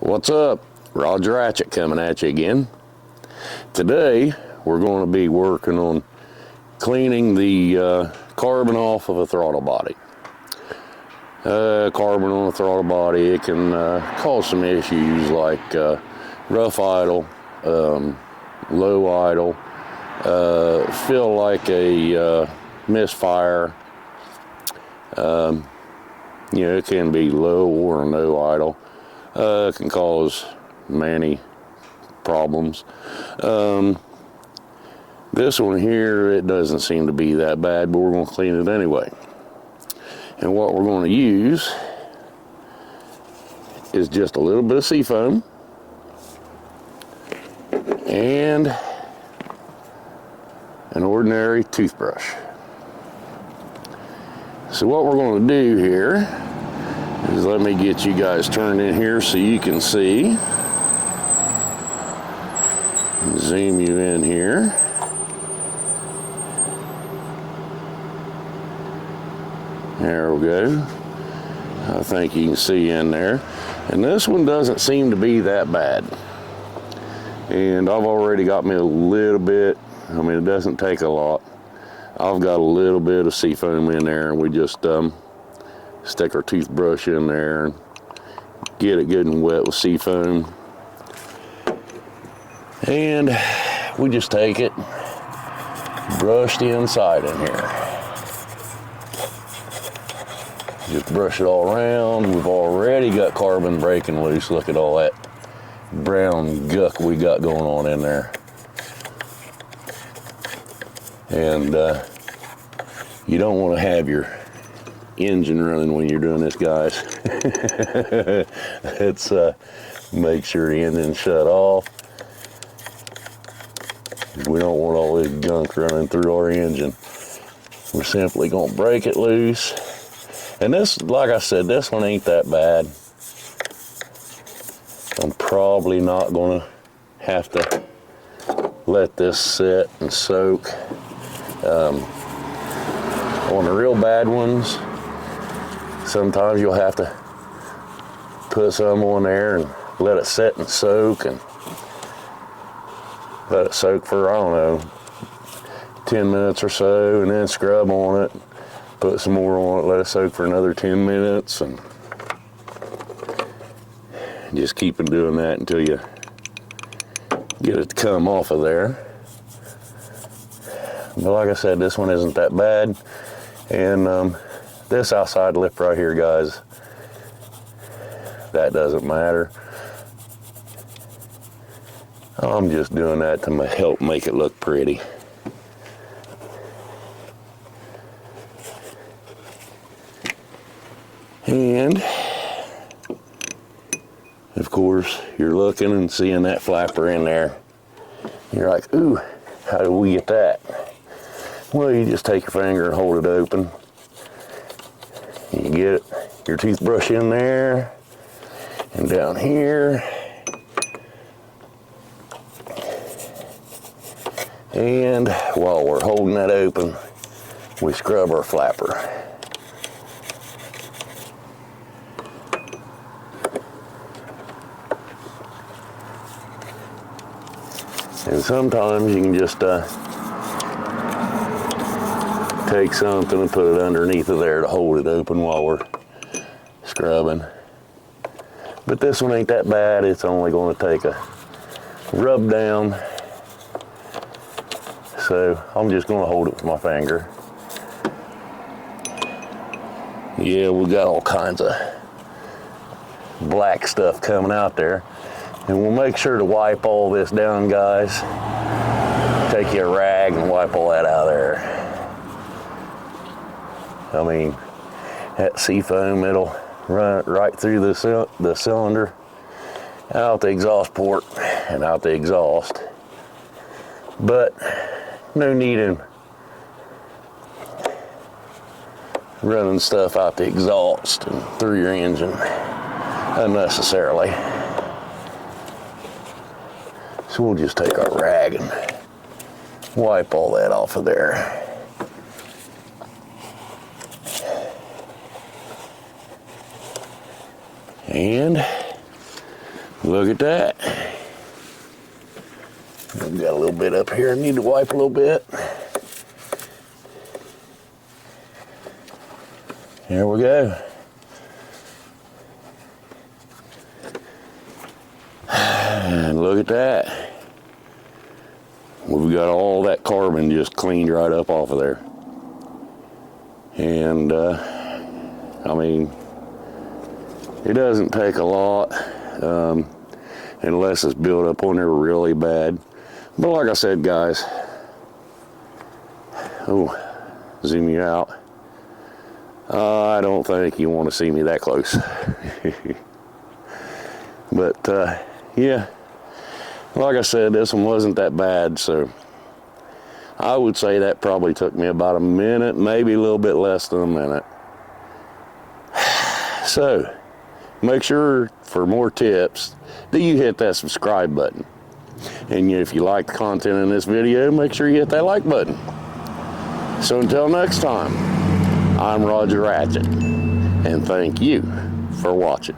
What's up? Roger Ratchet coming at you again. Today we're going to be working on cleaning the carbon off of a throttle body. Carbon on a throttle body, it can cause some issues like rough idle, low idle, feel like a misfire. It can be low or no idle. It can cause many problems. This one here, it doesn't seem to be that bad, but we're going to clean it anyway. And what we're going to use is just a little bit of seafoam and an ordinary toothbrush. So what we're going to do here is, let me get you guys turned in here so you can see. Zoom you in here. There we go. I think you can see in there. And this one doesn't seem to be that bad. And I've already got me a little bit, it doesn't take a lot. I've got a little bit of seafoam in there, and we just stick our toothbrush in there and get it good and wet with seafoam. And we just take it, brush the inside in here. Just brush it all around. We've already got carbon breaking loose. Look at all that brown guck we got going on in there. And you don't want to have your engine running when you're doing this, guys. It's make sure the engine's shut off. We don't want all this gunk running through our engine. We're simply going to break it loose. And this, like I said, this one ain't that bad. I'm probably not going to have to let this sit and soak. On the real bad ones, sometimes you'll have to put some on there and let it sit and soak, and let it soak for, I don't know, 10 minutes or so, and then scrub on it, put some more on it, let it soak for another 10 minutes, and just keep doing that until you get it to come off of there. But like I said, this one isn't that bad. And this outside lip right here, guys, that doesn't matter. I'm just doing that to help make it look pretty. And of course, you're looking and seeing that flapper in there. You're like, ooh, how do we get that? Well, you just take your finger and hold it open. You get your toothbrush in there and down here. And while we're holding that open, we scrub our flapper. And sometimes you can just take something and put it underneath of there to hold it open while we're scrubbing. But this one ain't that bad. It's only going to take a rub down. So I'm just going to hold it with my finger. Yeah, we got all kinds of black stuff coming out there. And we'll make sure to wipe all this down, guys. Take you a rag and wipe all that out of there. That seafoam, it'll run right through the cylinder, out the exhaust port, and out the exhaust. But no need in running stuff out the exhaust and through your engine unnecessarily. So we'll just take our rag and wipe all that off of there. And Look at that. I've got a little bit up here. I need to wipe a little bit. There we go. And look at that. We've got all that carbon just cleaned right up off of there. And, I mean, it doesn't take a lot unless it's built up on there really bad. But like I said, guys, zoom you out. I don't think you want to see me that close. But, yeah, like I said, this one wasn't that bad, so I would say that probably took me about a minute, maybe a little bit less than a minute. So, make sure for more tips that you hit that subscribe button. And if you like the content in this video, make sure you hit that like button. So until next time, I'm Roger Ratchet, and thank you for watching.